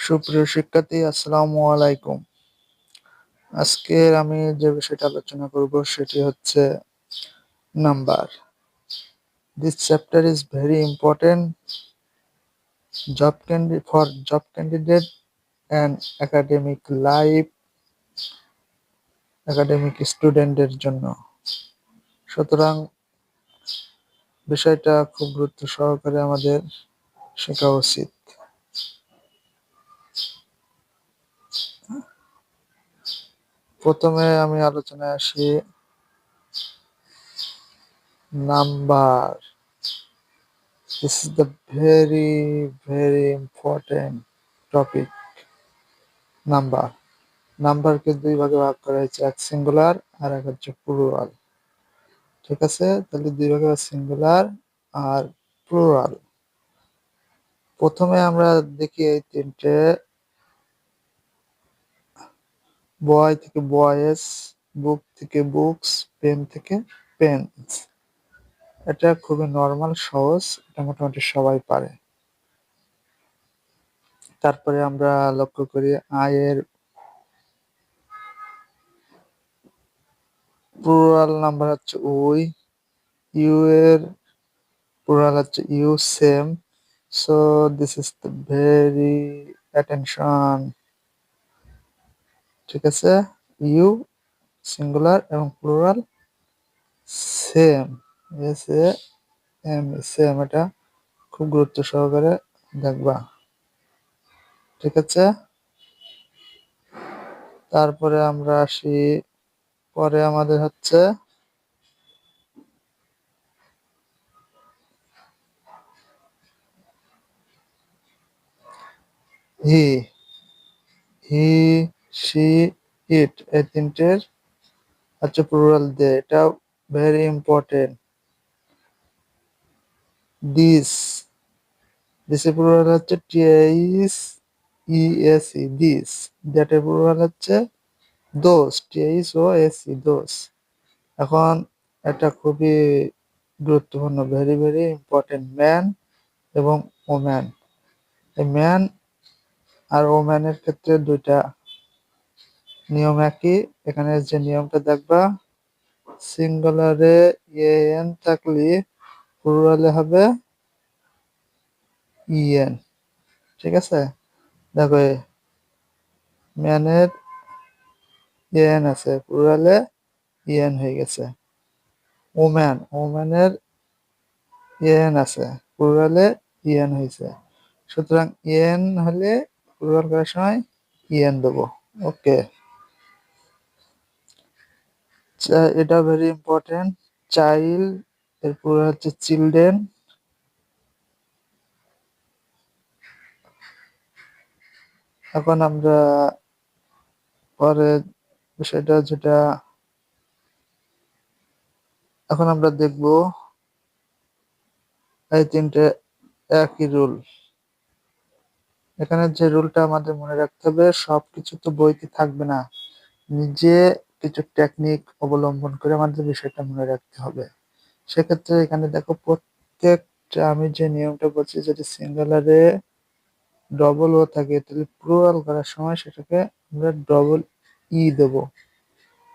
সুপ্রিয় শিক্ষার্থী, আসসালামু আলাইকুম। আজকে আমি যে বিষয়টা আলোচনা করব সেটি হচ্ছে number. This chapter is very important for job candidate and academic life, academic স্টুডেন্টের জন্য। সুতরাং বিষয়টা খুব গুরুত্ব সহকারে আমাদের শেখা উচিত। প্রথমে আমি আলোচনায় আসি number. This is the very important topic. নাম্বারকে দুই ভাগে ভাগ করা হয়েছে, এক সিঙ্গুলার আর এক হচ্ছে প্লুরাল। ঠিক আছে, তাহলে দুই ভাগে সিঙ্গুলার আর প্লুরাল। প্রথমে আমরা দেখি এই তিনটে, বয় থেকে বয়েস, বুক থেকে বুকস, পেন থেকে পেনস। এটা খুবই নর্মাল, সহজ, এটা মোটামুটি সবাই পারে। তারপরে আমরা লক্ষ্য করি আয়ের প্লুরাল নাম্বার হচ্ছে উই, ইউ এর প্লুরাল হচ্ছে you, same. So this is the very attention. ঠিক আছে, ইউ সিঙ্গুলার এবং plural same, S A M, same. এটা খুব গুরুত্ব সহকারে দেখবা। ঠিক আছে, তারপরে আমরা আসি, পরে আমাদের হচ্ছে হি, হি, শি, ইট, এই তিনটের হচ্ছে প্লুরাল দে। এটা ভেরি ইম্পর্টেন্ট। দিস, দিসের প্লুরাল হচ্ছে টিএইচ ইএসই, দিস। দ্যাটের প্লুরাল হচ্ছে দোস, টিএইচ ও এসই, দোস। এখন এটা খুবই গুরুত্বপূর্ণ, ভেরি ইম্পর্টেন্ট। ম্যান এবং ওম্যান, এই ম্যান আর ওম্যানের ক্ষেত্রে দুইটা নিয়ম একই। এখানে যে নিয়মটা দেখবা, সিঙ্গুলারে এন থাকলে প্লুরালে হবে ইএন। ঠিক আছে, দেখো ম্যানের এন আছে, প্লুরালে ইএন হয়ে গেছে। ওম্যানের এন আছে, প্লুরালে ইএন হয়েছে। সুতরাং ইএন হলে প্লুরাল করার সময় ইএন দেবো। ওকে, এটা ভেরি ইম্পর্টেন্ট। চাইল্ড এর প্লুরাল হচ্ছে চিলড্রেন। এখন আমরা পরে বিষয়টা যেটা এখন আমরা দেখব, এই তিনটে একই রুল। এখানে যে রুলটা আমাদের মনে রাখতে হবে, সবকিছু তো বইতে থাকবে না, নিজে কিছু টেকনিক অবলম্বন করে আমাদের বিষয়টা মনে রাখতে হবে। সেক্ষেত্রে এখানে দেখো, প্রত্যেকটা আমি যে নিয়মটা বলছি, যদি সিঙ্গুলারে ডবল ও থাকে তাহলে প্লুরাল করার সময় সেটাকে আমরা ডবল ই দেব।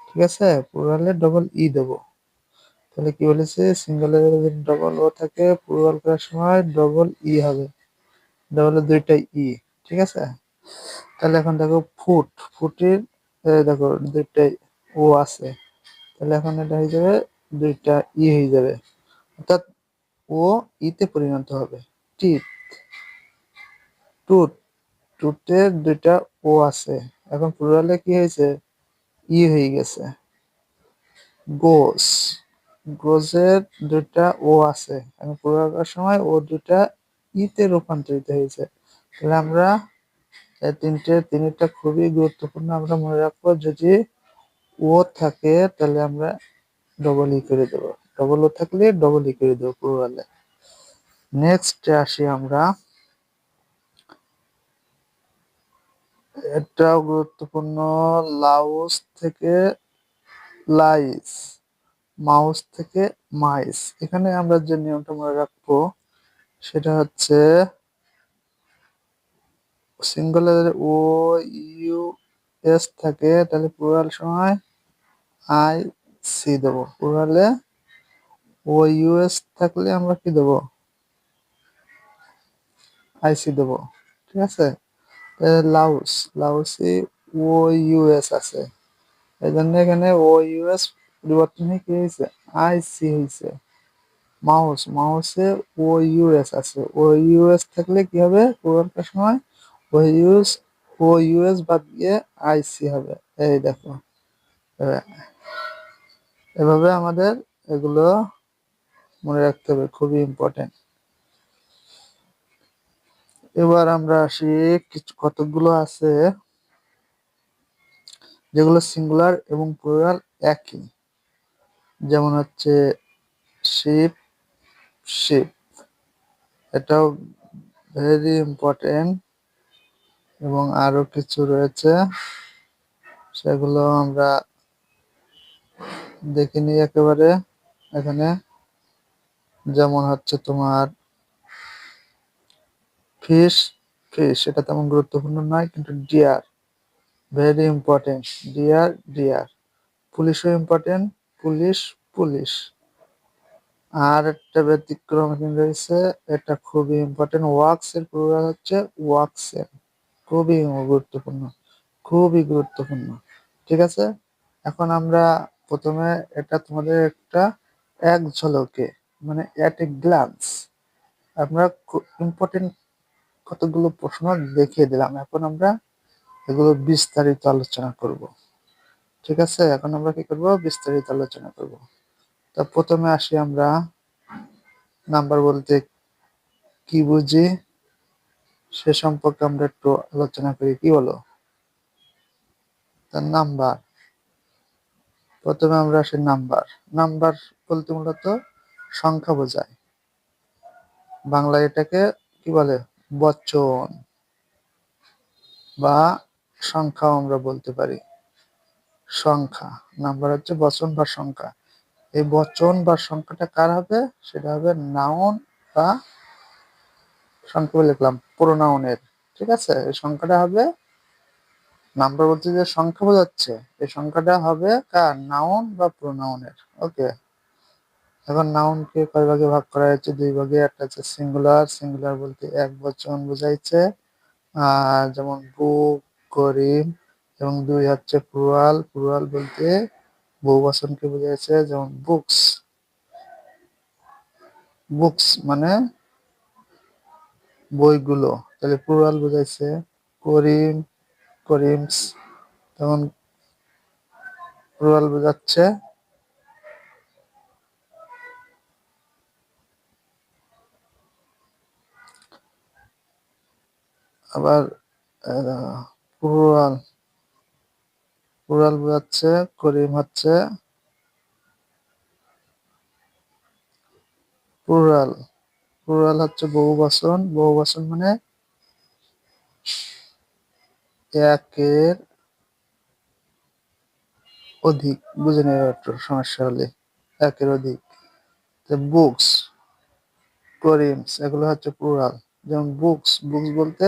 ঠিক আছে, প্লুরালে ডবল ই দেব। তাহলে কি বলেছে, সিঙ্গুলারে যদি ডবল ও থাকে প্লুরাল করার সময় ডবল ই হবে, ডবল দুইটা ই। ঠিক আছে, তাহলে এখন দেখো ফুটের দেখো দুইটা ও আছে, তাহলে এখন এটা হয়ে যাবে দুইটা ই হয়ে যাবে, অর্থাৎ ও ইতে পরিণত হবে। টিথ, টুথ, টুথের দুইটা ও আছে, এখন প্লুরালে কি হয়েছে, ই হয়ে গেছে। গোস, গোজের দুইটা ও আছে, এখন প্লুরাল করার সময় ও দুইটা ইতে রূপান্তরিত হয়েছে। তাহলে আমরা এই তিনটা খুবই গুরুত্বপূর্ণ, আমরা মনে রাখবো। যদি ও থাকে তাহলে আমরা ডবল ই করে দেবো, ডবল ও থাকলে ডবল ই করে দেবো প্লুরালে। নেক্সট আসি আমরা, এটাও গুরুত্বপূর্ণ, লাউস থেকে লাইস, মাউস থেকে মাইস। এখানে আমরা যে নিয়মটা মনে রাখবো সেটা হচ্ছে সিঙ্গুলারে ও ইউ এস থাকে তাহলে প্লুরাল সময় আই সি দেবো। প্লুরালে ও ইউ এস থাকলে আমরা কি দেবো? আই সি দেবো। ঠিক আছে। লাউস, লাউসে ও ইউএস আছে, এই জন্য এখানে ও ইউএস পরিবর্তন হয়ে কি হয়েছে? আই সি হয়েছে। মাউস, মাউসে ও ইউএস আছে, ও ইউএস থাকলে কি হবে? পুরোটার সময় ও ইউএস, ও ইউএস বাদ দিয়ে আই সি হবে। এই দেখো, এভাবে আমাদের এগুলো মনে রাখতে হবে, খুবই ইম্পর্টেন্ট। এবার আমরা আসি কিছু কতগুলো আছে যেগুলো সিঙ্গুলার এবং প্লুরাল একই, যেমন হচ্ছে শিপ, শিপ, এটাও ভেরি ইম্পর্টেন্ট। এবং আরো কিছু রয়েছে, সেগুলো আমরা দেখিনি একেবারে এখানে। যেমন হচ্ছে তোমার ফিশ, ফিশ এটা তেমন গুরুত্বপূর্ণ নয়, কিন্তু dear very important. Dear, dear. পুলিশও ইম্পর্টেন্ট, পুলিশ, পুলিশ। আর একটা ব্যতিক্রম এখানে রয়েছে, এটা খুবই ইম্পর্টেন্ট। ওয়াক্স এর প্লুরাল হচ্ছে ওয়াক্সেন। খুবই গুরুত্বপূর্ণ, খুবই গুরুত্বপূর্ণ। ঠিক আছে। এখন আমরা প্রথমে এটা তোমাদের একটা এক ঝলকে, মানে এট এ গ্লান্স আমরা ইম্পর্টেন্ট কতগুলো প্রশ্ন দেখিয়ে দিলাম। এখন আমরা এগুলো বিস্তারিত আলোচনা করব। ঠিক আছে। এখন আমরা কি করব? বিস্তারিত আলোচনা করব। তা প্রথমে আসি আমরা নাম্বার বলতে কি বুঝি সে সম্পর্কে আমরা একটু আলোচনা করি। কি বলো? তার নাম্বার, প্রথমে আমরা আসি নাম্বার। নাম্বার বলতে মূলত সংখ্যা বোঝায়। বাংলায় এটাকে কি বলে? বচন বা সংখ্যাও আমরা বলতে পারি। সংখ্যা, নাম্বার হচ্ছে বচন বা সংখ্যা। এই বচন বা সংখ্যাটা কার হবে? সেটা হবে নাউন বা সংখ্যা লিখলাম প্রোনাউনের। ঠিক আছে। এই সংখ্যাটা হবে, নাম্বার বলতে যে সংখ্যা বোঝাচ্ছে, এই সংখ্যাটা হবে কার? নাউন বা প্রোনাউনের। ওকে। এখন নাউনকে কয় ভাগে ভাগ করা হয়েছে? দুই ভাগে। একটা হচ্ছে সিঙ্গুলার, সিঙ্গুলার বলতে এক বচন বোঝাইছে, যেমন বুক, করিম। এবং দুই হচ্ছে প্লুরাল, প্লুরাল বলতে বহু বচনকে বোঝাইছে, যেমন বুকস। বুকস মানে বইগুলো, তাহলে প্লুরাল বোঝাইছে। করিম, করিমস, তখন প্লুরাল বোঝাচ্ছে। আবার প্লুরাল, প্লুরাল বোঝাচ্ছে। করিম হচ্ছে প্লুরাল, প্লুরাল হচ্ছে বহু বচন। বহু বচন মানে একের অধিক। বুঝে নেবে একটু সমস্যা হলে, একের অধিক। বুকস, করিমস এগুলো হচ্ছে প্লুরাল। যেমন বুকস, বুকস বলতে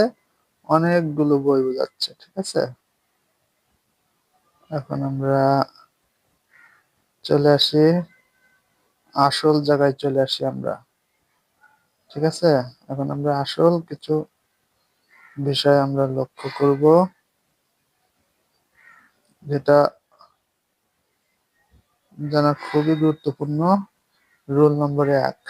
অনেকগুলো বই বোঝাচ্ছে। ঠিক আছে। এখন আমরা চলে আসি আসল জায়গায়, চলে আসি আমরা। ঠিক আছে। এখন আমরা আসল কিছু বিষয় আমরা লক্ষ্য করব, যেটা জানা খুবই গুরুত্বপূর্ণ। রুল নম্বর 1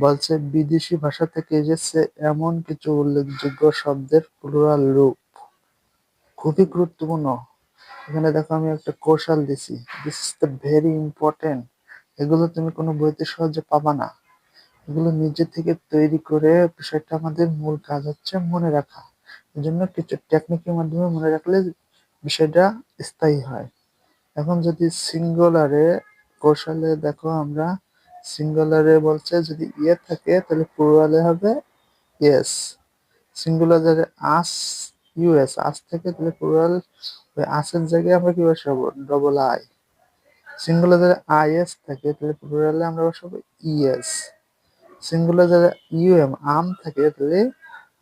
বলছে বিদেশি ভাষা থেকে এসেছে এমন কিছু উল্লেখযোগ্য শব্দের প্লুরাল রূপ। খুবই গুরুত্বপূর্ণ। এখানে দেখো আমি একটা কৌশল দিছি, this is the very important. এগুলো তুমি কোনো বইতে সহজে পাবা না। এগুলো নিজে থেকে তৈরি করে, বিষয়টা আমাদের মূল কাজ হচ্ছে মনে রাখা। এই জন্য কিছু টেকনিকের মাধ্যমে মনে রাখলে বিষয়টা স্থায়ী হয়। এখন যদি সিঙ্গুলারে কৌশলে দেখো, আমরা সিঙ্গুলারে বলছে যদি ইয়ে থাকে তাহলে প্লুরালে হবে ইয়েস। সিঙ্গুলারে আস, ইউএস, আস থেকে তাহলে প্লুরাল ওই আসের জায়গায় আমরা কি বসাবো? Double I. সিঙ্গুলারে আইএস থাকে তাহলে প্লুরালে আমরা বসাবো ইএস। সিঙ্গুলারে ইউএম, আম থাকে তাহলে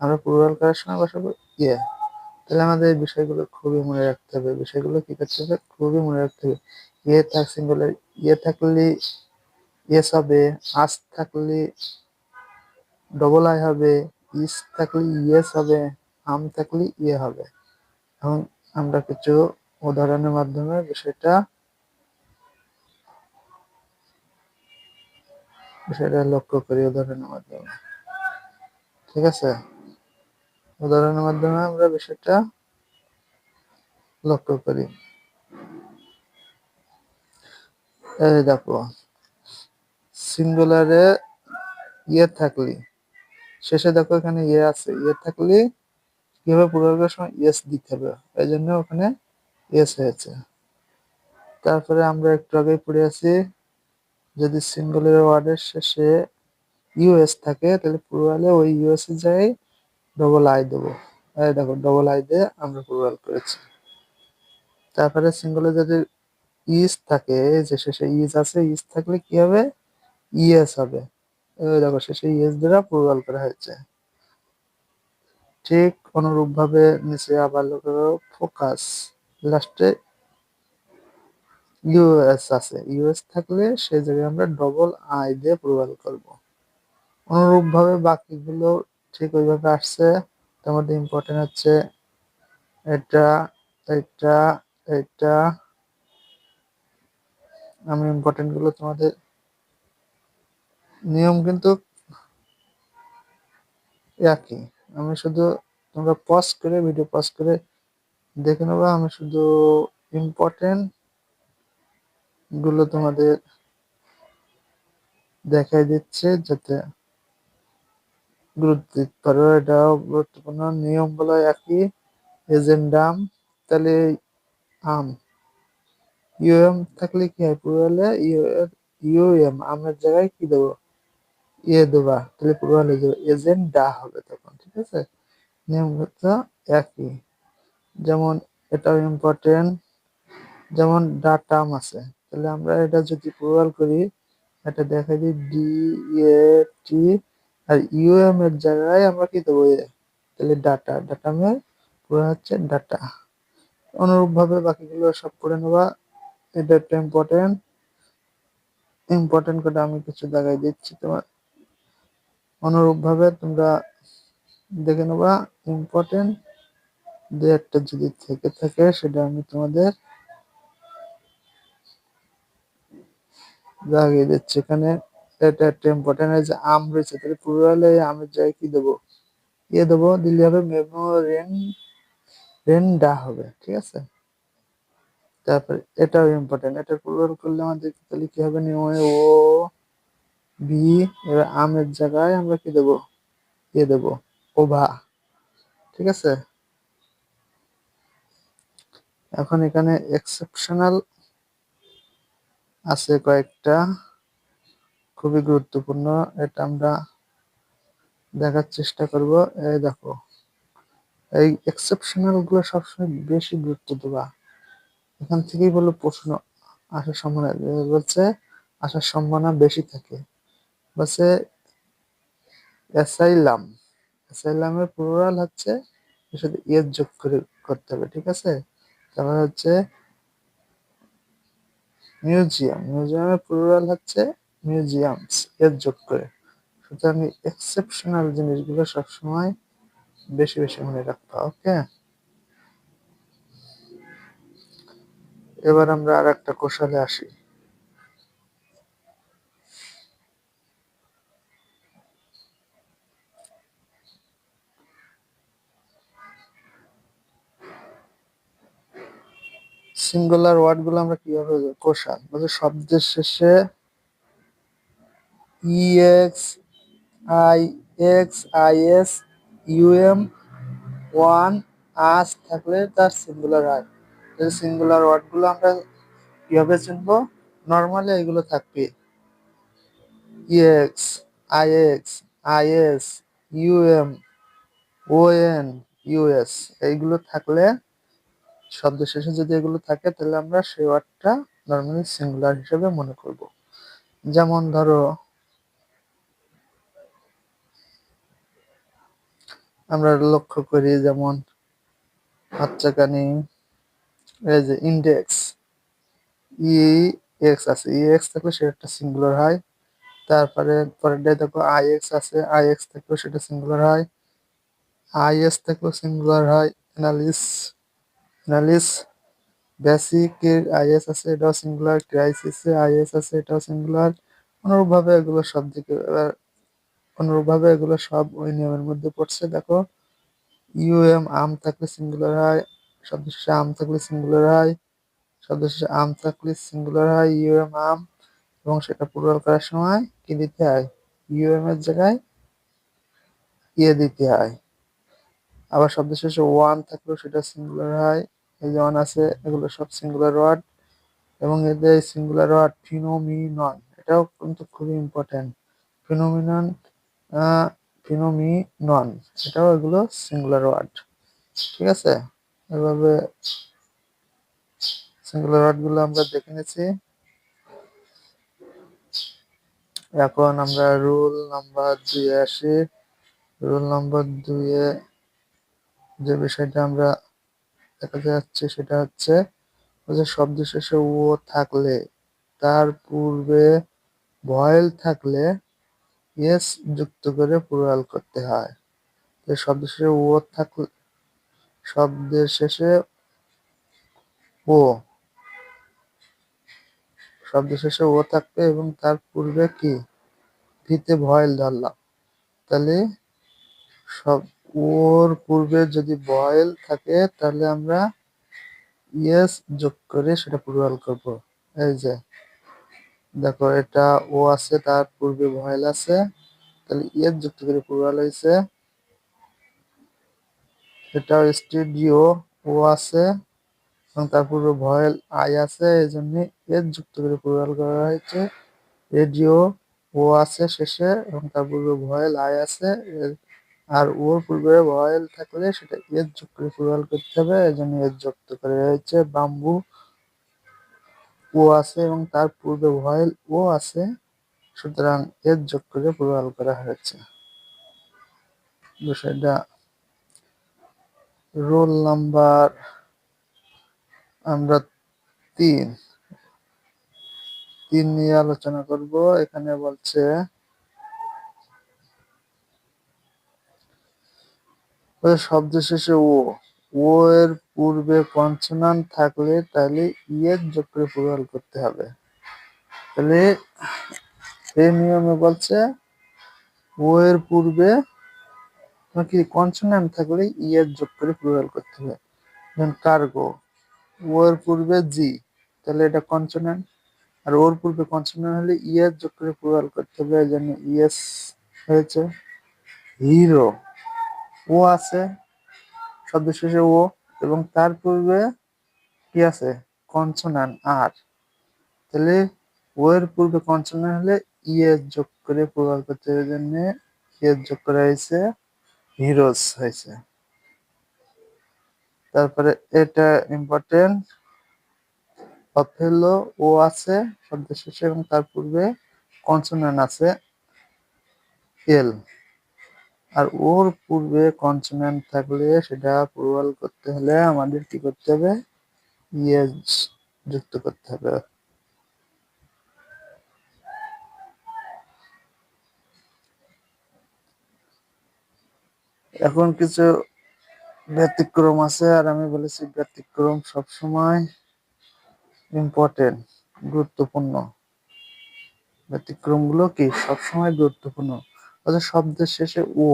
আমরা প্লুরাল করার সময় বসাবো ইয়ে। তাহলে আমাদের এই বিষয়গুলো খুবই মনে রাখতে হবে, বিষয়গুলো কি করতে হবে, খুবই মনে রাখতে হবে। ইয়ে থাক সিঙ্গুলার, ইয়ে থাকলে ইয়েস হবে, আস থাকলে ডবল আই হবে, ইস থাকলে ইয়েস হবে, আম থাকলে ইয়ে হবে। এখন আমরা কিছু উদাহরণের মাধ্যমে বিষয়টা লক্ষ্য করি উদাহরণের মাধ্যমে। ঠিক আছে, উদাহরণের মাধ্যমে আমরা বিষয়টা লক্ষ্য করি। এই দেখো, সিঙ্গুলারে ইয়ে থাকলে, শেষে দেখো এখানে ইয়ে আছে, ইয়ে থাকলে কিভাবে পূর্বের সময় ইয়েস দিতে হবে, এই জন্য ওখানে ইয়েস হয়েছে। তারপরে আমরা একটু আগে পড়ে আছি, যদি সিঙ্গুলার ওয়ার্ডের শেষে ইউএস থাকে তাহলে প্লুরালে ওই ইউএস এর জায়গায় ডবল আই দেবো। এই দেখো ডবল আই দিয়ে আমরা প্লুরাল করেছি। তারপরে সিঙ্গুলার যদি ইস থাকে, যে শেষে ইস আছে, ইস থাকলে কি হবে, ইএস হবে। এই দেখো শেষে ইএস দ্বারা প্লুরাল করা হয়েছে। ঠিক অনুরূপ ভাবে নিচে আবার ফোকাস, লাস্টে ইউএস আছে, ইউএস থাকলে সেই জায়গায় আমরা ডবল আই দিয়ে প্লুরাল করব। অনুরূপ ভাবে বাকিগুলো ঠিক ওইভাবে আসছে। তার মধ্যে ইম্পর্টেন্ট হচ্ছে এটা, এটা, এটা। আমি ইম্পর্টেন্ট গুলো তোমাদের, নিয়ম কিন্তু একই। আমি শুধু, তোমরা পজ করে, ভিডিও পজ করে দেখে নেবো। আমি শুধু ইম্পর্টেন্ট গুলো তোমাদের দেখাই দিচ্ছে যাতে গুরুত্ব দিতে পারো। এটাও গুরুত্বপূর্ণ, নিয়ম গুলো একই। এজেন্ডাম, তাহলে আম, ইউএম থাকলে কি হয়, পুরো ইউএম আমের জায়গায় কি দেবো, ইয়ে দেবা, তাহলে পুরো হয়ে যাবে এজেন্ডা হবে তখন। ঠিক আছে, নিয়মটা একই। যেমন এটাও ইম্পর্টেন্ট, যেমন ডাটাম আছে, তাহলে আমরা এটা যদি প্লুরাল করি, এটা দেখা দিই D A T, R UM এর জায়গায় আমরা কি দেবো এ, তাহলে ডাটা, ডাটামে পুরো হচ্ছে ডাটা। অনুরূপ ভাবে বাকিগুলো সব করে নেবা। এটা একটা ইম্পর্টেন্ট, ইম্পর্টেন্ট করে আমি কিছু দেখাই দিচ্ছি তোমার। অনুরূপ ভাবে তোমরা দেখে নেবা, ইম্পর্টেন্ট দু একটা যদি থেকে থাকে সেটা আমি তোমাদের লাগিয়ে দিচ্ছি এখানে। এটা একটা ইম্পর্টেন্ট, যে আম রয়েছে, তাহলে প্লুরালে আমের জায়গায় কি দেবো, ইয়ে দেবো, দিলে হবে মেমোরেন্ডা হবে। ঠিক আছে, তারপরে এটাও ইম্পর্টেন্ট, এটা প্লুরাল করলে আমাদের তাহলে কি হবে, ও বি, এবার আমের জায়গায় আমরা কি দেবো, ইয়ে দেবো, ওভা। ঠিক আছে, এখন এখানে এক্সেপশনাল আছে কয়েকটা, খুবই গুরুত্বপূর্ণ, এটা আমরা দেখার চেষ্টা করব। এই দেখো, এই এক্সেপশনাল গুলো সবসময় বেশি গুরুত্ব দেবা। এখান থেকেই বলো প্রশ্ন আসার সম্ভাবনা, বলছে আসার সম্ভাবনা বেশি থাকে। বলছে অ্যাসাইলাম, অ্যাসাইলামের প্লুরাল হচ্ছে এর সাথে এর যোগ করে করতে হবে। ঠিক আছে, তারপর হচ্ছে মিউজিয়াম, মিউজিয়ামের প্লুরাল হচ্ছে মিউজিয়ামস, এর যোগ করে। সুতরাং এক্সেপশনাল জিনিসগুলো সবসময় বেশি বেশি মনে রাখবা। ওকে, এবার আমরা আর একটা কৌশলে আসি। সিঙ্গুলার ওয়ার্ড গুলো আমরা কিভাবে কৌশল বলতে, শব্দের শেষে EX I, X I S, UM, on, us থাকলে তার সিঙ্গুলার হয়। সিঙ্গুলার ওয়ার্ড গুলো আমরা কিভাবে চিনবো, নর্মালি এগুলো থাকবে EX, IX, is, UM, ওএন, US, এইগুলো থাকলে, শব্দ শেষে যদি এগুলো থাকে তাহলে আমরা সেই ওয়ার্ডটা নর্মালি সিঙ্গুলার হিসেবে মনে করব। যেমন ধরো আমরা লক্ষ্য করি, যেমন হাতচাকানি, এই যে ইন্ডেক্স ই এক্স আছে, ই এক্স থাকলে সেটা একটা সিঙ্গুলার হয়। তারপরে পরেরটায় দেখো আই এক্স আছে, আই এক্স থাকলেও সেটা সিঙ্গুলার হয়, আই এস থাকলেও সিঙ্গুলার হয়। অ্যানালিস, অ্যানালিস বেসিক এর আইএস আছে, এটাও সিঙ্গুলার। ক্রাইসিস এর আইএস আছে, এটাও সিঙ্গুলার। অনুরূপভাবে এগুলো সব দিকে অনুরূপভাবে এগুলো সব ওই নিয়মের মধ্যে পড়ছে। দেখো ইউএম আম থাকলে সিঙ্গুলার হয়, শব্দ শেষে আম থাকলে সিঙ্গুলার হয়, শব্দ শেষে আম থাকলে সিঙ্গুলার হয় ইউএম আম, এবং সেটা প্লুরাল করার সময় কি দিতে হয়, ইউএম এর জায়গায় ইয়ে দিতে হয়। আবার শব্দ শেষে ওয়ান থাকলেও সেটা সিঙ্গুলার হয়, এই যে ওয়ান আছে, এগুলো সব সিঙ্গুলার ওয়ার্ড। এবং এদের সিঙ্গুলার ওয়ার্ড ফিনোমিনন, এটাও কিন্তু খুবই ইম্পর্টেন্ট। ফিনোমিনন, ফিনোমিনন, এটাও এগুলো সিঙ্গুলার ওয়ার্ড। ঠিক আছে, এভাবে সিঙ্গুলার ওয়ার্ড গুলো আমরা দেখে নিয়েছি। এখন আমরা রুল নাম্বার 2 এ আসি। রুল নাম্বার 2 এ যে বিষয়টা আমরা দেখা যাচ্ছে সেটা হচ্ছে যে শব্দ শেষে ও থাকলে, তার পূর্বে ভয়েল থাকলে এস যুক্ত করে প্লুরাল করতে হয়। তো শব্দের শেষে ও থাকলে, শব্দের শেষে ও, শব্দের শেষে ও থাকবে এবং তার পূর্বে কি ভিতে ভয়েল ধরলাম, তাহলে সব ওর পূর্বে যদি ভয়েল থাকে তাহলে আমরা ইয়েস যোগ করে সেটা প্লুরাল করব। এই যে দেখো, এটা ও আছে, তার পূর্বে ভয়েল আছে, তাহলে ইয়েস যুক্ত করে প্লুরাল হয়েছে। এটা স্টুডিও, ও আছে এবং তার পূর্বে ভয়েল আই আছে, এই জন্য এস যুক্ত করে প্লুরাল করা হয়েছে। রেডিও, ও আছে শেষে এবং তার পূর্বে ভয়েল আই আছে, আর ওর পূর্বে ভয়েল থাকলে সেটা এস যুক্ত করে প্লুরাল করতে হবে, এই জন্য এস যুক্ত করে হয়েছে। বাম্বু, ও আছে এবং তার পূর্বে ভয়েল ও আছে, সুতরাং এস যোগ করে প্লুরাল করা হয়েছে। বিষয়টা রোল নাম্বার আমরা তিন নিয়ে আলোচনা করব। এখানে বলছে শব্দ শেষে ও এর পূর্বে কনসোনান্ট থাকলে তাহলে ইয়ের যোগ করে প্লুরাল করতে হবে। তাহলে এই নিয়মে বলছে ও এর পূর্বে কি কনসোনান্ট থাকলে ইয়ের যোগ করে প্লুরাল করতে হবে। যেমন কার্গো, ও এর পূর্বে জি, তাহলে এটা কনসোনান্ট, আর ওর পূর্বে কনসোনান্ট হলে ইয়ের যোগ করে প্লুরাল করতে হবে, এই জন্য ইয়েস হয়েছে। হিরো, ও আছে, শব্দ শেষে ও এবং তার পূর্বে কি আছে, কনসোনান্ট আর, তাহলে ও এর পূর্বে কনসোনান্ট হলে ইয়েস যোগ করে প্লুরাল করতে হবে, জন্য ইয়েস যোগ করা হয়েছে, হিরোস হয়েছে। তারপরে এটা ইম্পর্টেন্ট, অথেলো, ও আছে শব্দ শেষে এবং তার পূর্বে কনসোনান্ট আছে এল, আর ওর পূর্বে কনসোনান্ট থাকলে সেটা প্লুরাল করতে হলে আমাদের কি করতে হবে, ইয়েস যুক্ত করতে হবে। এখন কিছু ব্যতিক্রম আছে, আর আমি বলেছি ব্যতিক্রম সবসময় ইম্পর্টেন্ট, গুরুত্বপূর্ণ। ব্যতিক্রম গুলো কি সবসময় গুরুত্বপূর্ণ। অর্থাৎ শব্দের শেষে ও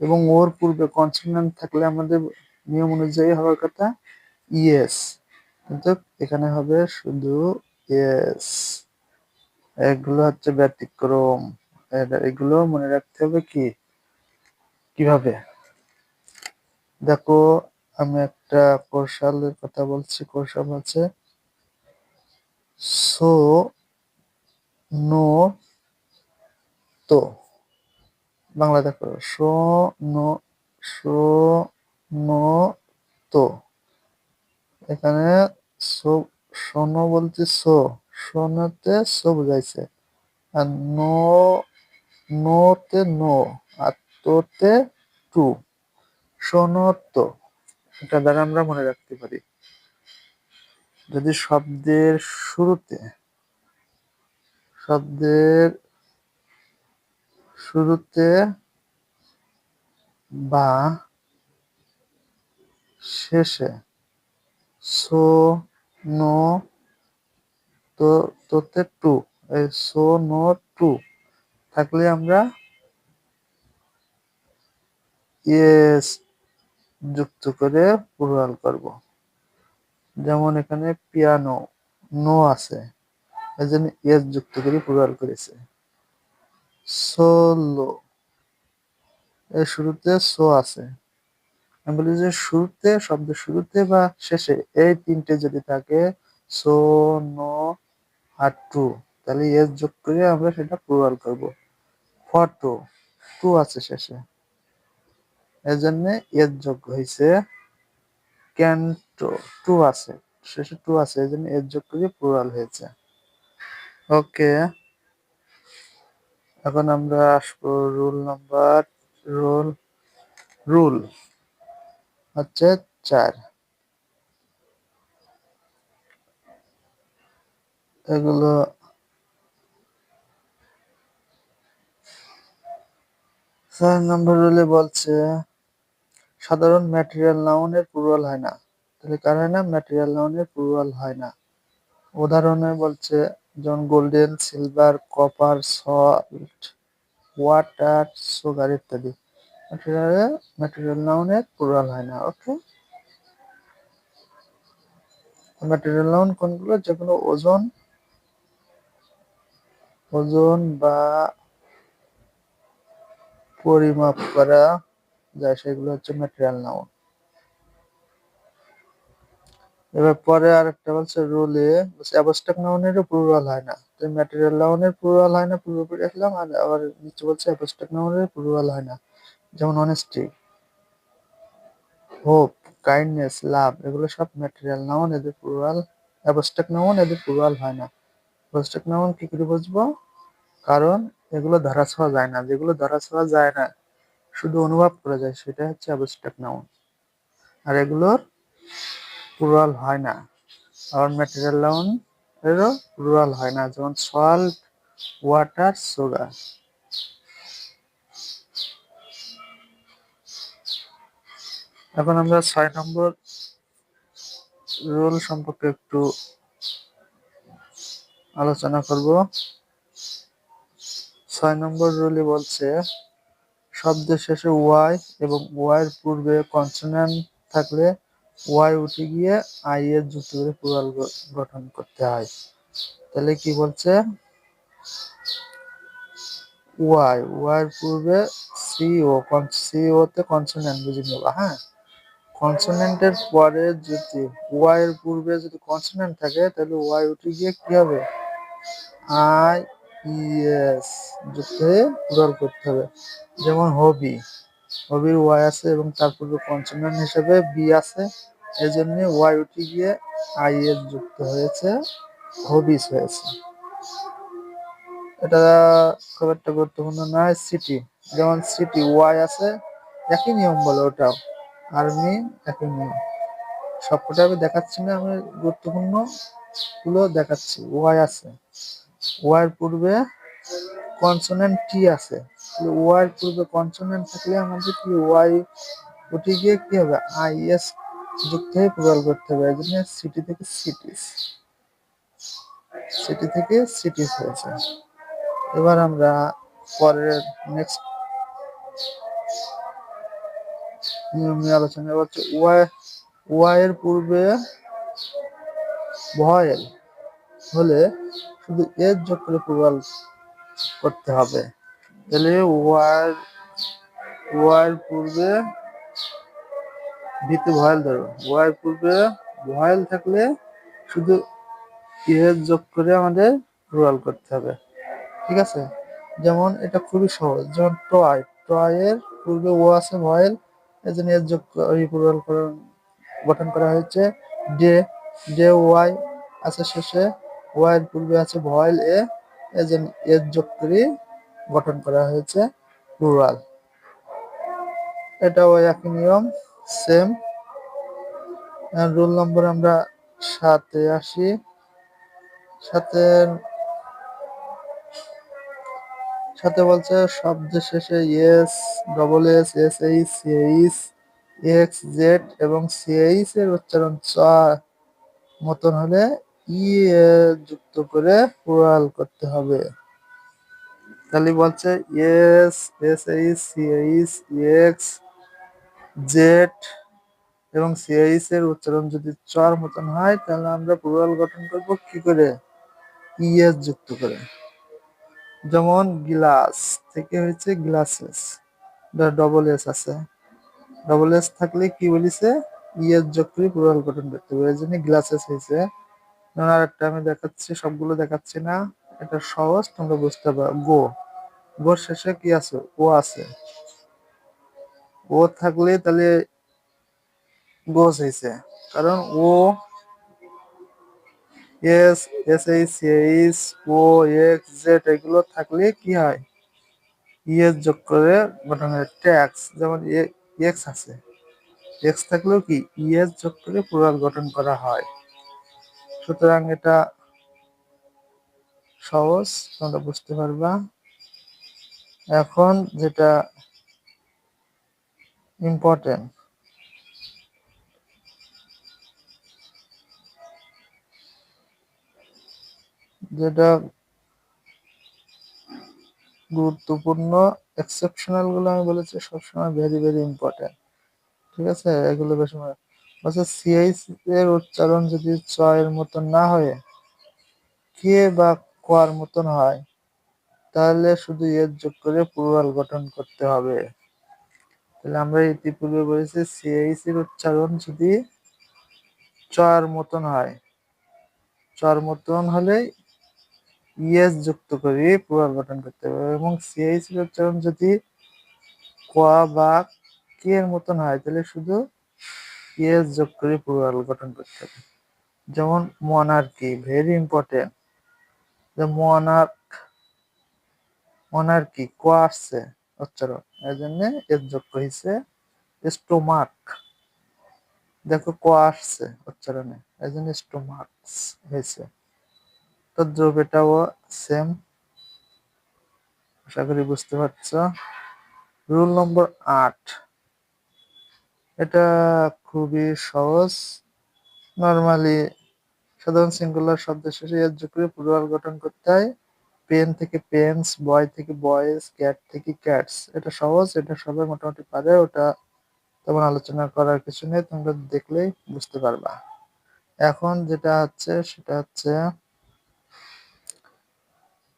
এবং ওর পূর্বে কনসোনান্ট থাকলে আমাদের নিয়ম অনুযায়ী হওয়ার কথা ইয়েস, কিন্তু এখানে হবে শুধু ইয়েস। এগুলো হচ্ছে ব্যতিক্রম, এগুলো মনে রাখতে হবে। কিভাবে দেখো, আমি একটা কৌশলের কথা বলছি। কৌশল হচ্ছে সো, নো, তো। বাংলা দেখো, সো, নো, সো, নো, তো। এখানে সো, শোনো বলতে সো, শোনোতে সো বুঝাইছে, আর নো, নোতে নো, আর তোতে টু। শোনতো, এটা দ্বারা আমরা মনে রাখতে পারি। যদি শব্দের শুরুতে বা শেষে সো, নো, তোতে টু, এই সো, নো, টু থাকলে আমরা ইয়েস যুক্ত করে প্লুরাল করব। যেমন এখানে পিয়ানো, নো আছে, এই জন্য ইয়েস যুক্ত করে প্লুরাল করেছে। সোলো, এর শুরুতে সো আছে, আমি বলি যে শব্দের শুরুতে বা শেষে এই তিনটে যদি থাকে, সো, নো আর টু, তাহলে ইয়েস যোগ করে আমরা সেটা প্লুরাল করব। ফটো, টু আছে শেষে, এই জন্য ইয়েস যোগ হয়েছে। ক্যান্টো, টু আছে শেষে, টু আছে, এই জন্য ইয়েস যোগ করে প্লুরাল হয়েছে। ওকে, এখন আমরা আসবো রুল হচ্ছে 4। এগুলো 4 নম্বর রুলে বলছে সাধারণ ম্যাটেরিয়াল নাউনের প্লুরাল হয় না। তাহলে কার হয় না? ম্যাটেরিয়াল নাউনের প্লুরাল হয় না। উদাহরণে বলছে যেমন golden, silver, copper, salt, water, sugar ইত্যাদি। ম্যাটেরিয়াল নাউনের প্লুরাল হয় না। ওকে, ম্যাটেরিয়াল নাউন কোনগুলো? যেগুলো ওজন বা পরিমাপ করা যায় সেগুলো হচ্ছে ম্যাটেরিয়াল নাউন। এবার পরে আরেকটা বলছে রুলে অ্যাবস্ট্রাক্ট নাউনেরও প্লুরাল হয় না। তো ম্যাটেরিয়াল নাউনের প্লুরাল হয় না পুরোপুরি আসলাম, আর আবার নিচে বলছে অ্যাবস্ট্রাক্ট নাউনের প্লুরাল হয় না। যেমন অনেস্টি, হোপ, কাইন্ডনেস, লাভ, এগুলো সব ম্যাটেরিয়াল নাউন, এদের প্লুরাল। অ্যাবস্ট্রাক্ট নাউন, এদের প্লুরাল হয় না। অ্যাবস্ট্রাক্ট নাউন কি করে বুঝবো? কারণ এগুলো ধরা ছোঁয়া যায় না। যেগুলো ধরা ছোঁয়া যায় না, শুধু অনুভব করা যায়, সেটা হচ্ছে অ্যাবস্ট্রাক্ট নাউন, আর এগুলোর প্লুরাল হয় না। আর ম্যাটেরিয়াল নাউন এরও প্লুরাল হয় না, যেমন সল্ট, ওয়াটার, সুগার। এখন আমরা 6 নম্বর রুল সম্পর্কে একটু আলোচনা করব। 6 নম্বর রুলে বলছে শব্দের শেষে ওয়াই এবং ওয়াইয়ের পূর্বে কনসোন্যান্ট থাকলে ওয়াই উঠে গিয়ে আই এর যুক্ত করে প্লুরাল গঠন করতে হয়। তাহলে কি বলছে? ওয়াইয়ের পূর্বে সিও তে কনসোন্যান্ট বুঝে নেবা। হ্যাঁ, কনসোন্যান্টের পরে যদি ওয়াইয়ের পূর্বে যদি কনসোন্যান্ট থাকে, তাহলে ওয়াই উঠে গিয়ে কি হবে? আই ইএস যুক্ত হয়ে প্লুরাল করতে হবে। যেমন হবির ওয়াই আছে এবং তার পূর্বে কনসোন্যান্ট হিসেবে বি আছে, এই জন্য ওয়াই উঠে গিয়ে আই এস যুক্ত হয়েছে, হবিস হয়েছে। এটা খুব একটা গুরুত্বপূর্ণ নয়। সিটি, যেমন সিটি ওয়াই আছে, একই নিয়ম বলে ওটাও, আর্মি একই নিয়ম। সবকটা আমি দেখাচ্ছি না, আমি গুরুত্বপূর্ণ গুলো দেখাচ্ছি। ওয়াই আছে, ওয়াইয়ের পূর্বে কনসোনেন্ট টি আছে, ওয়াইয়ের পূর্বে কনসোনেন্ট থাকলে আমাদের কি ওয়াই উঠে গিয়ে কি হবে? আই এস যুক্ত হয়ে প্লুরাল করতে হবে। এই জন্য সিটি থেকে সিটিস হয়েছে। এবার আমরা পরের নেক্সট নিয়ম নিয়ে আলোচনা করছি। ওয়াইয়ের পূর্বে ভয়েল হলে শুধু এর যোগ করে প্লুরাল করতে হবে। তাহলে ওয়াইয়ের পূর্বে ভিতে ভয়েল ধরো, ওয়াইয়ের পূর্বে ভয়েল থাকলে শুধু এর যোগ করে আমাদের প্লুরাল করতে হবে। ঠিক আছে, যেমন এটা খুবই সহজ। যেমন টয়ের পূর্বে ও আছে ভয়েল, এই জন্য এর যোগ প্লুরাল গঠন করা হয়েছে। ডে ওয়াই আছে শেষে, ওয়াইয়ের পূর্বে আছে ভয়েল এই জন্য এর যোগ করে গঠন করা হয়েছে প্লুরাল। এটাও একই নিয়ম, সেম। রোল নম্বর আমরা 7-এ আসি। 7-এর সাথে বলছে শব্দের শেষে S, double S, S H, C H, X, Z এবং সি এইচ এর উচ্চারণ চ মতন হলে ই এ যুক্ত করে প্লুরাল করতে হবে। তাহলে বলছে S, S H, C H, X, Z এবং সি এইচ এর উচ্চারণ যদি চর মতন হয় তাহলে আমরা প্লুরাল গঠন করব কি করে? ই এস যুক্ত করে। যেমন গ্লাস থেকে হয়েছে গ্লাসেস, ডবল এস আছে, ডবল এস থাকলে কি বলিছে? ই এস যোগ করে প্লুরাল গঠন করতে হবে, এই জন্য গ্লাসেস হয়েছে। আর একটা আমি দেখাচ্ছি, সবগুলো দেখাচ্ছি না, এটা সহজ, তোমরা বুঝতে পারো। গোর শেষে কি আছে? ও আছে, ও থাকলে তাহলে গোস হয়েছে, কারণ O, S, S H, C H, O, X, Z এগুলো থাকলে কি হয়? ইএস যোগ করে গঠন হয় ট্যাক্স। যেমন এক্স আছে, এক্স থাকলেও কি ইএস যোগ করে প্লুরাল গঠন করা হয়। সুতরাং এটা সহজ, তোমরা বুঝতে পারবা। এখন যেটা ইম্পর্টেন্ট, যেটা গুরুত্বপূর্ণ, এক্সেপশনাল গুলো আমি বলেছি সবসময় ভেরি ভেরি ইম্পর্টেন্ট, ঠিক আছে? এগুলো বেশি বলছে সিএইচ এর উচ্চারণ যদি চ এর মতন না হয়ে কে বা কোয়ার মতন হয় তাহলে শুধু এর যোগ করে প্লুরাল গঠন করতে হবে। তাহলে আমরা ইতিপূর্বে বলেছি সিএইচ এর উচ্চারণ যদি চর মতন হয়, চর মতন হলে ইএস যুক্ত করে প্লুরাল গঠন করতে হবে, এবং সিএইচ এর উচ্চারণ যদি কোয়া বা কে এর মতন হয় তাহলে শুধু ইএস যোগ করে প্লুরাল গঠন করতে হবে। যেমন মনার্কি, ভেরি ইম্পর্টেন্ট, যে মনার্কি কোয়া আসছে উচ্চারণ, এই জন্য এর যোগ হয়েছে স্টোমাক। দেখো কোয়া আসছে উচ্চারণে, এই জন্য স্টোমাক্স হয়েছে। তদ্রুপ এটাও সেম, আশা করি বুঝতে পারছো। রুল নম্বর 8, এটা খুবই সহজ। নর্মালি সাধারণ সিঙ্গুলার শব্দের শেষে এর যোগ করে প্লুরাল গঠন করতে হয়। পেন থেকে পেন্স, বয় থেকে বয়েজ, ক্যাট থেকে ক্যাটস। এটা সহজ, এটা সবাই মোটামুটি পারে, ওটা তেমন আলোচনা করার কিছু নেই, তোমরা দেখলেই বুঝতে পারবা। এখন যেটা হচ্ছে সেটা হচ্ছে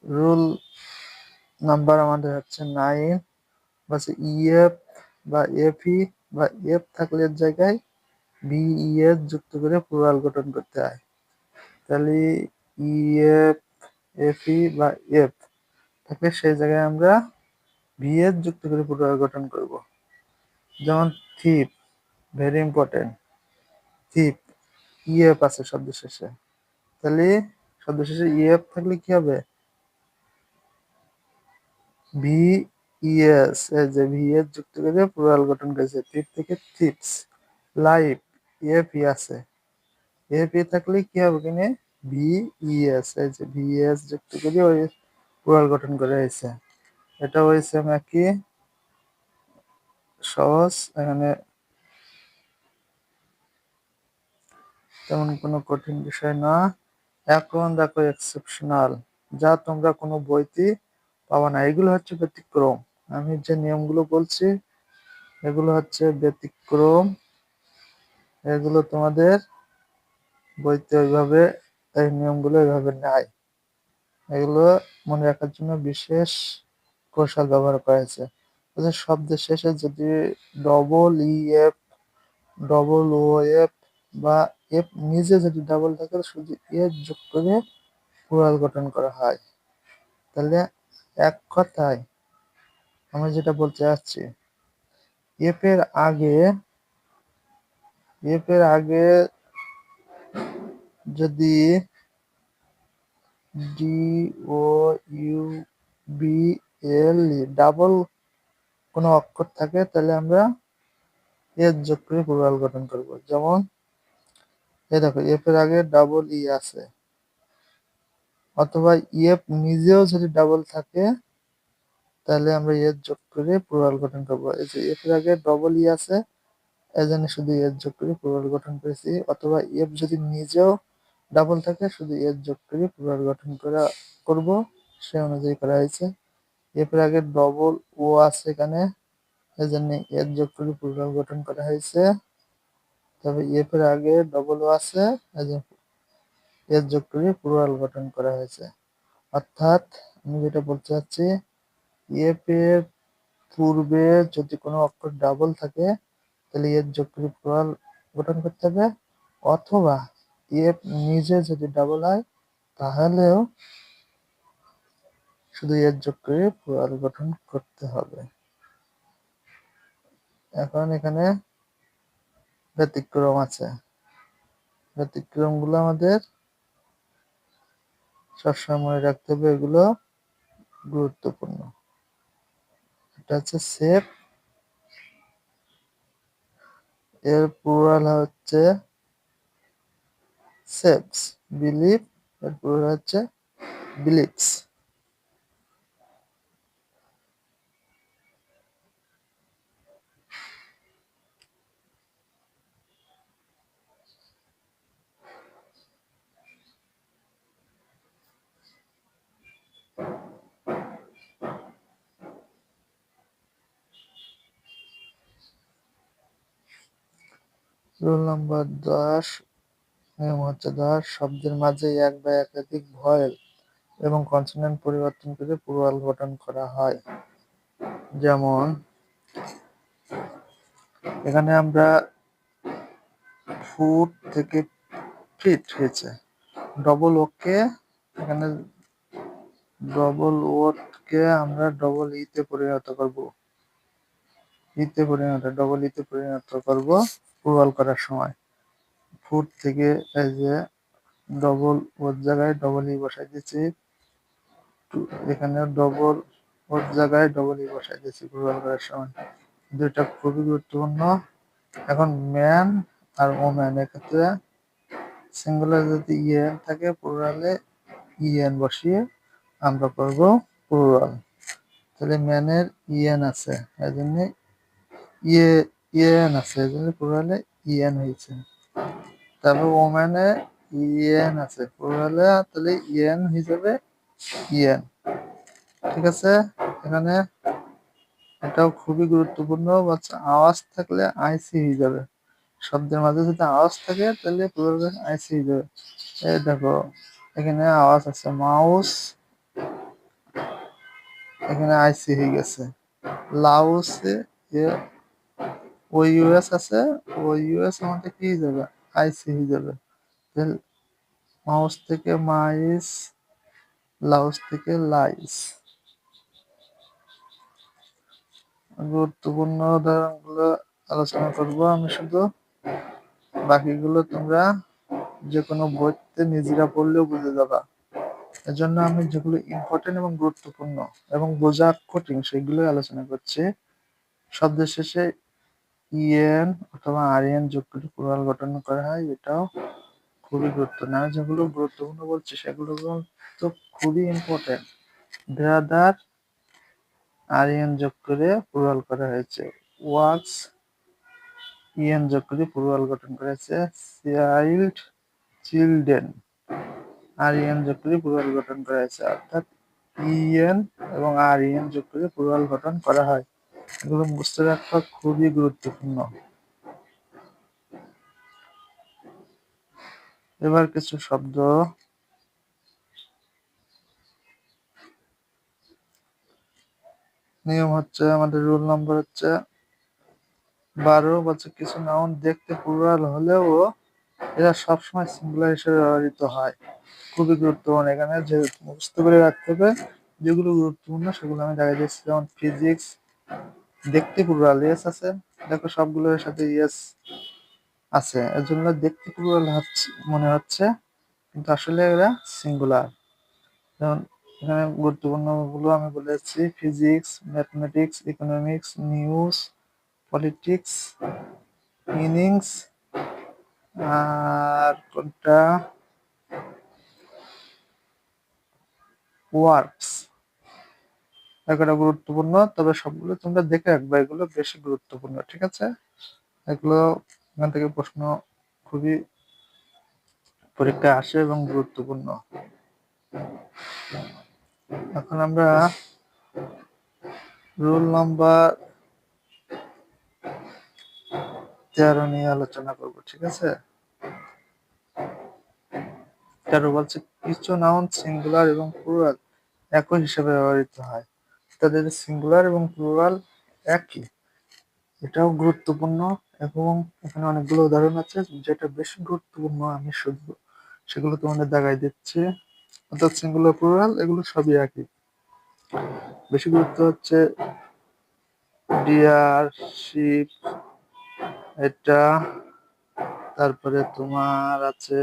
রুল নাম্বার আমাদের হচ্ছে 9, বাস ইএফ বা এফই বা এফ থাকলে এর জায়গায় বিইএস যুক্ত করে প্লুরাল গঠন করতে হয়। তাহলে ইএফ, এফই বা এফ থাকলে সেই জায়গায় আমরা ভিএস যুক্ত করে প্লুরাল গঠন করব। যেমন থিপ, ভেরি ইম্পর্টেন্ট, থিপ, ইএফ আছে শব্দ শেষে, তাহলে শব্দ শেষে ইএফ থাকলে কি হবে? ভিইএস, এই যে ভিএস যুক্ত করে প্লুরাল গঠন করেছে, থিপ থেকে থিপস। লাইফ, এফই আছে, এফই থাকলে কি হবে? কিনে ভিইএস, এই যে ভিএস যুক্ত করে ওই প্লুরাল গঠন করে হয়েছে। এটা হয়েছে একই সহজ, এখানে তেমন কোনো কঠিন বিষয় না। এখন দেখো এক্সেপশনাল, যা তোমরা কোনো বইতে পাবা না। এগুলো হচ্ছে ব্যতিক্রম, আমি যে নিয়মগুলো বলছি এগুলো হচ্ছে ব্যতিক্রম, এগুলো তোমাদের বইতে ওইভাবে, এই নিয়মগুলো ওইভাবে নাই। এগুলো মনে রাখার জন্য বিশেষ কৌশল ব্যবহার করা হয়েছে। শব্দের শেষে যদি double E F, double O F বা এফ নিজে যদি ডাবল থাকে শুধু এফ যোগ করে প্লুরাল গঠন করা হয়। তাহলে এক কথায় আমি যেটা বলতে চাচ্ছি, এফ এর আগে, এফ এর আগে যদি D O U B L double কোনো অক্ষর থাকে তাহলে আমরা এস যোগ করে প্লুরাল গঠন করব। যেমন এই দেখো এফ এর আগে ডাবল ই আছে, অথবা এফ নিজেও যদি ডাবল থাকে তাহলে আমরা এস যোগ করে প্লুরাল গঠন করব। এই যে এফ এর আগে ডবল ই আছে, এই জন্য শুধু এস যোগ করে প্লুরাল গঠন করেছি, অথবা এফ যদি নিজেও ডাবল থাকে শুধু এস যোগ করে প্লুরাল গঠন করব, সে অনুযায়ী করা হয়েছে। এফ এর আগে ডবল ও আছে এখানে, এই জন্য এস যোগ করে প্লুরাল গঠন করা হয়েছে। তবে এফ এর আগে ডবল ও আছে, এই জন্য এস যোগ করে প্লুরাল গঠন করা হয়েছে। অর্থাৎ আমি যেটা বলতে চাচ্ছি, এফ এর পূর্বে যদি কোনো অক্ষর ডাবল থাকে তাহলে এর যোগ করে প্লুরাল গঠন করতে হবে, অথবা এফ নিজে যদি ডাবল হয় তাহলেও শুধু এর যোগ করে প্লুরাল গঠন করতে হবে। এখন এখানে ব্যতিক্রম আছে, ব্যতিক্রম গুলো আমাদের সবসময় মনে রাখতে হবে, এগুলো গুরুত্বপূর্ণ। এটা হচ্ছে সেফ, এর প্লুরাল হচ্ছে সেভস। বিলিভ, এর প্লুরাল হচ্ছে বিলিভস। রুল নম্বর 10, নিয়ম হচ্ছে 10, শব্দের মাঝে এক বা একাধিক ভয়েল এবং কনসোনেন্ট পরিবর্তন করে প্লুরাল গঠন করা হয়। যেমন এখানে আমরা ফুট থেকে ফিট হয়েছে, ডবল ওকে এখানে ডবল ওকে আমরা ডবল ইতে পরিণত করব, ডবল ইতে পরিণত করব প্লুরাল করার সময়। ফুট থেকে এই যে ডবল ওর জায়গায় ডবল ই বসাই দিচ্ছি, এখানে ডবল ওর জায়গায় ডবল ই বসাই দিচ্ছি প্লুরাল করার সময়। দুইটা খুবই গুরুত্বপূর্ণ। এখন ম্যান আর ওম্যান, এক্ষেত্রে সিঙ্গুলার যদি ইএন থাকে প্লুরালে ইএন বসিয়ে আমরা করব প্লুরাল। তাহলে ম্যানের ইএন আছে, এই জন্য ইএন আছে, এই জন্য প্লুরালে ইএন হয়েছে। তারপর ওম্যানে ইএন আছে প্লুরালে, তাহলে ইএন হিসেবে ইএন। ঠিক আছে, এখানে এটাও খুবই গুরুত্বপূর্ণ, বাচ্চা আওয়াজ থাকলে আইসি হয়ে যাবে। শব্দের মাঝে যদি আওয়াজ থাকে তাহলে প্লুরালে আইসি হয়ে যাবে। এই দেখো এখানে আওয়াজ আছে মাউস, এখানে আইসি হয়ে গেছে। লাউসে ও ইউএস আছে, ও ইউএস আমাদের কি হয়ে যাবে, আইসি হয়ে যাবে। মাউস থেকে মাইস, লাউস থেকে লাইস। গুরুত্বপূর্ণ উদাহরণগুলো আলোচনা করব আমি শুধু, বাকিগুলো তোমরা যে কোনো বইতে নিজেরা পড়লেও বুঝে যাবা। এজন্য আমি যেগুলো ইম্পর্টেন্ট এবং গুরুত্বপূর্ণ এবং বোঝা কঠিন সেগুলোই আলোচনা করছি। শব্দের শেষে ইএন অথবা আরএন যোগ করে প্লুরাল গঠন করা হয়, এটাও খুবই গুরুত্বপূর্ণ। আমি যেগুলো গুরুত্বপূর্ণ বলছি সেগুলো তো খুবই ইম্পর্টেন্ট। ব্রাদার আরএন যোগ করে প্লুরাল করা হয়েছে। ওয়ার্কস ইএন যোগ করে প্লুরাল গঠন করা হয়েছে। চাইল্ড, চিলড্রেন আরএন যোগ করে প্লুরাল গঠন করা হয়েছে। অর্থাৎ ইএন এবং আরএন যোগ করে প্লুরাল গঠন করা হয়। এগুলো মুখস্থ রাখা খুবই গুরুত্বপূর্ণ। এবার কিছু শব্দ, নিয়ম হচ্ছে আমাদের রুল নম্বর হচ্ছে 12, বলছে কিছু নাউন দেখতে প্লুরাল হলেও এরা সবসময় সিঙ্গুলার হিসেবে ব্যবহৃত হয়। খুবই গুরুত্বপূর্ণ, এখানে যে মুখস্থ করে রাখতে হবে যেগুলো গুরুত্বপূর্ণ সেগুলো আমি দেখাই দিচ্ছি। যেমন ফিজিক্স দেখতে প্লুরাল ইয়েস আছে, দেখো সবগুলোর সাথে ইয়েস আছে, এর জন্য দেখতে প্লুরাল মনে হচ্ছে কিন্তু আসলে এরা সিঙ্গুলার। যেমন এখানে গুরুত্বপূর্ণ গুলো আমি বলেছি, physics, mathematics, economics, news, politics, innings, আর কোনটা ওয়ার্কস। এগুলো গুরুত্বপূর্ণ, তবে সবগুলো তোমরা দেখে রাখবে, এগুলো বেশি গুরুত্বপূর্ণ, ঠিক আছে? এগুলো এখান থেকে প্রশ্ন খুবই পরীক্ষায় আসে এবং গুরুত্বপূর্ণ। এখন আমরা রুল নাম্বার 13 নিয়ে আলোচনা করব, ঠিক আছে? 13 বলছে কিছু নাউন সিঙ্গুলার এবং প্লুরাল একই হিসেবে ব্যবহৃত হয়। তাদের সিঙ্গুলার এবং প্লুরাল একই, এটাও গুরুত্বপূর্ণ। এবং এখানে অনেকগুলো উদাহরণ আছে, যেটা বেশি গুরুত্বপূর্ণ আমি শুধু সেগুলো তোমাদের দেখাই দিচ্ছি। অর্থাৎ সিঙ্গুলার প্লুরাল এগুলো সবই একই। বেশি গুরুত্ব হচ্ছে ডিয়ার, শিপ, এটা। তারপরে তোমার আছে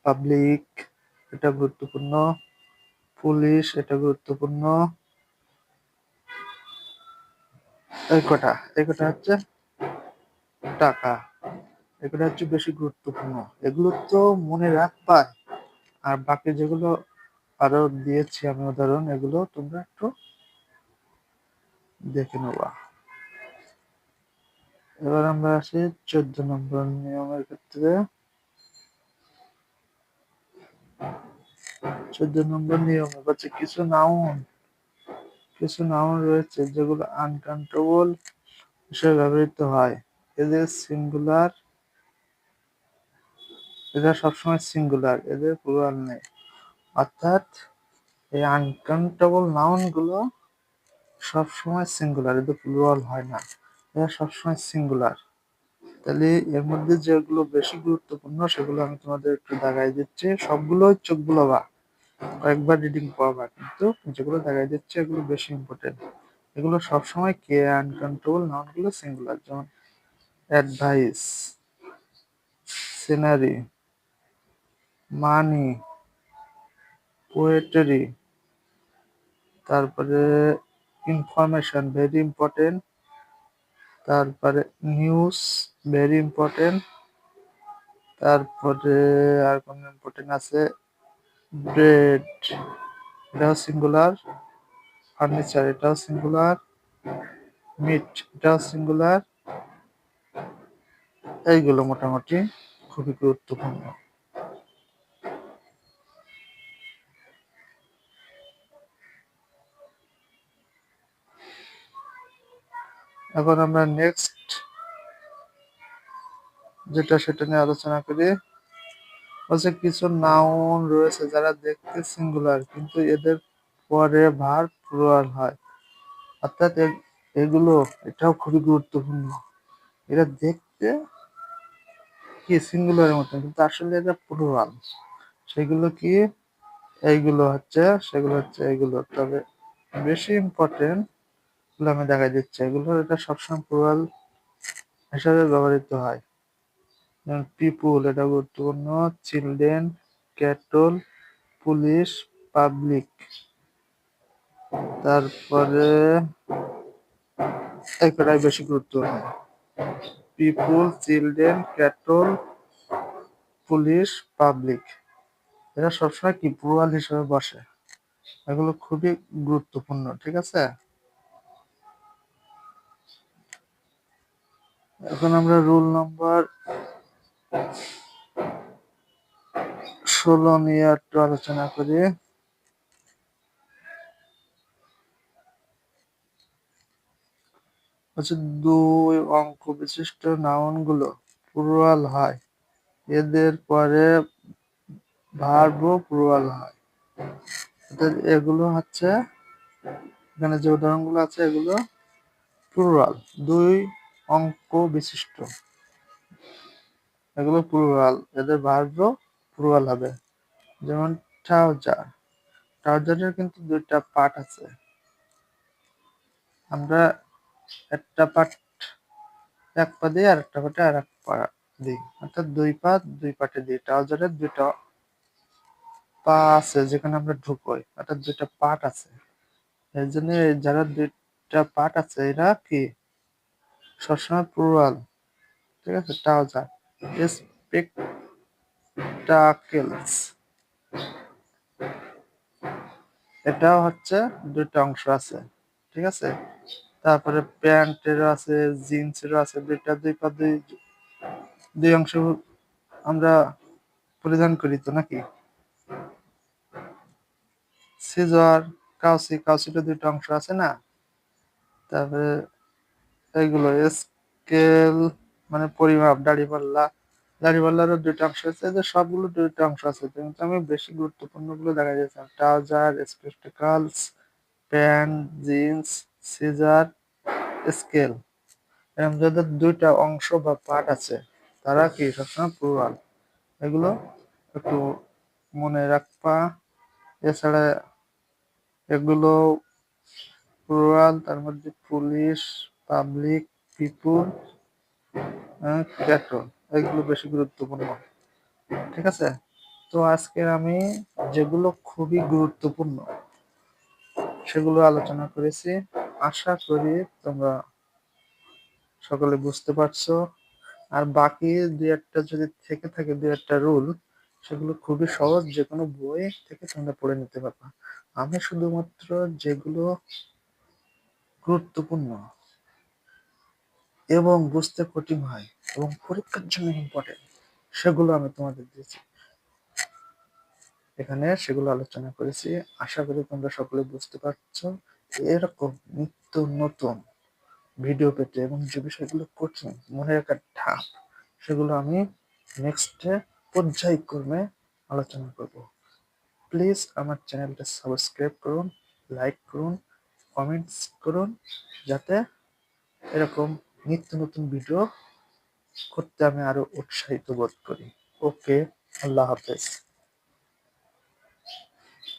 পাবলিক, এটা গুরুত্বপূর্ণ। পুলিশ, এটা গুরুত্বপূর্ণ। এই কটা হচ্ছে টাকা, এগুলো হচ্ছে বেশি গুরুত্বপূর্ণ। এগুলো তো মনে রাখবা, আর বাকি যেগুলো আরো দিয়েছি আমি উদাহরণ, এগুলো তোমরা একটু দেখে নেবা। এবার আমরা আসি 14 নম্বর নিয়মের ক্ষেত্রে। 14 নম্বর নিয়ম হচ্ছে কিছু নাউন রয়েছে যেগুলো আনকাউন্টেবল হিসেবে ব্যবহৃত হয়। এদের সিঙ্গুলার, এরা সবসময় সিঙ্গুলার, এদের প্লুরাল নেই। অর্থাৎ এই আনকাউন্টেবল নাউন গুলো সবসময় সিঙ্গুলার, এদের প্লুরাল হয় না, এরা সবসময় সিঙ্গুলার। তাহলে এর মধ্যে যেগুলো বেশি গুরুত্বপূর্ণ সেগুলো আমি তোমাদের একটু দেখাই দিচ্ছি। সবগুলো চোখ বুলাবা, কয়েকবার রিডিং পড়বা, কিন্তু যেগুলো দেখাই দিচ্ছি এগুলো বেশি ইম্পর্টেন্ট। এগুলো সবসময় কে আনকাউন্টেবল নাউন গুলো সিঙ্গুলার, যেমন অ্যাডভাইস, সিনারি, মানি, পোয়েট্রি, তারপরে ইনফরমেশন ভেরি ইম্পর্টেন্ট, তারপরে নিউজ ভেরি ইম্পর্টেন্ট, তারপরে আর কোন ইম্পর্টেন্ট আছে, ব্রেড, এটাও সিঙ্গুলার, ফার্নিচার, এটাও সিঙ্গুলার, মিট, এটাও সিঙ্গুলার। এইগুলো মোটামুটি খুবই গুরুত্বপূর্ণ। এখন আমরা নেক্সট যেটা সেটা নিয়ে আলোচনা করি। বলছে কিছু নাউন রয়েছে যারা দেখতে সিঙ্গুলার কিন্তু এদের পরে ভার প্লুরাল হয়। অর্থাৎ এগুলো, এটাও খুবই গুরুত্বপূর্ণ। এরা দেখতে কি সিঙ্গুলারের মতো, কিন্তু আসলে এটা প্লুরাল। সেগুলো কি? সেগুলো হচ্ছে এইগুলো, তবে বেশি ইম্পর্টেন্ট গুলো আমি দেখাই দিচ্ছি। এগুলো এটা সবসময় প্লুরাল হিসাবে ব্যবহৃত হয়। যেমন পিপুল, এটা গুরুত্বপূর্ণ। Children, cattle, police, public. তারপরে এই কটাই বেশি গুরুত্বপূর্ণ। পিপুল, চিলড্রেন, ক্যাটল, পুলিশ, পাবলিক। এরা সবসময় কি প্লুরাল হিসেবে বসে। এগুলো খুবই গুরুত্বপূর্ণ, ঠিক আছে? এখন আমরা রুল নাম্বার 16 নিয়ে একটু আলোচনা করি। হচ্ছে 2 অঙ্ক বিশিষ্ট নাউন গুলো প্লুরাল হয়, এদের পরে ভার্বও প্লুরাল হয়। অর্থাৎ এগুলো হচ্ছে, এখানে যে উদাহরণগুলো আছে এগুলো প্লুরাল, 2 অঙ্ক বিশিষ্ট, এগুলো প্লুরাল, এদের ভার্বও প্লুরাল হবে। যেমন ট্রাউজার, ট্রাউজারের কিন্তু 2টা পার্ট আছে। আমরা একটা পার্ট এক পা দিই, আর একটা পার্টে আর এক পা দিই, অর্থাৎ 2 পা 2 পার্টে দিই। ট্রাউজারের 2টা পা আছে যেখানে আমরা ঢুকোই, অর্থাৎ 2টা পার্ট আছে। এই জন্য যারা 2টা পার্ট আছে এরা কি সবসময় প্লুরাল, ঠিক আছে? ট্রাউজার, স্পেকটাকেলস, এটাও হচ্ছে দুইটা অংশ আছে, ঠিক আছে? তারপরে প্যান্টেরও আছে, জিন্সেরও আছে, দুইটা দুই পা দুই দুই অংশ আমরা পরিধান করি তো নাকি? সিজার, কাউসি, কাউসিটা দুইটা অংশ আছে না? তারপরে এইগুলো স্কেল মানে পরিমাপ, দাড়িপাল্লা, দাড়িপাল্লারও দুইটা অংশ আছে, যে সবগুলো দুইটা অংশ আছে, কিন্তু আমি বেশি গুরুত্বপূর্ণ গুলো দেখা যাচ্ছে trouser, spectacles, pants, jeans, scissor, scale, এরকম যাদের দুইটা অংশ বা পার্ট আছে তারা কি সবসময় প্লুরাল, এগুলো একটু মনে রাখবা। এছাড়া এগুলো প্লুরাল, তার মধ্যে পুলিশ, পাবলিক, পিপুল, ক্যাটল, এগুলো বেশি গুরুত্বপূর্ণ, ঠিক আছে? তো আজকের আমি যেগুলো খুবই গুরুত্বপূর্ণ সেগুলো আলোচনা করেছি। আশা করি তোমরা সকলে বুঝতে পারছো। আর বাকি দুই একটা যদি থেকে থাকে, দুই একটা রুল, সেগুলো খুবই সহজ, যে কোনো বই থেকে তোমরা পড়ে নিতে পারবা। আমি শুধুমাত্র যেগুলো গুরুত্বপূর্ণ এবং বুঝতে কঠিন হয় এবং পরীক্ষার জন্য ইম্পর্টেন্ট, সেগুলো আমি তোমাদের দিয়েছি, এখানে সেগুলো আলোচনা করেছি। আশা করি তোমরা সকলে বুঝতে পারছো। এরকম নিত্য নতুন ভিডিও পেতে এবং যে বিষয়গুলো কঠিন মনে রাখার ঠাপ, সেগুলো আমি নেক্সটে পর্যায়ক্রমে আলোচনা করব। প্লিজ আমার চ্যানেলটা সাবস্ক্রাইব করুন, লাইক করুন, কমেন্টস করুন, যাতে এরকম নিত্য নতুন ভিডিও করতে আমি আরো উৎসাহিত বোধ করি। ওকে, আল্লাহ হাফেজ।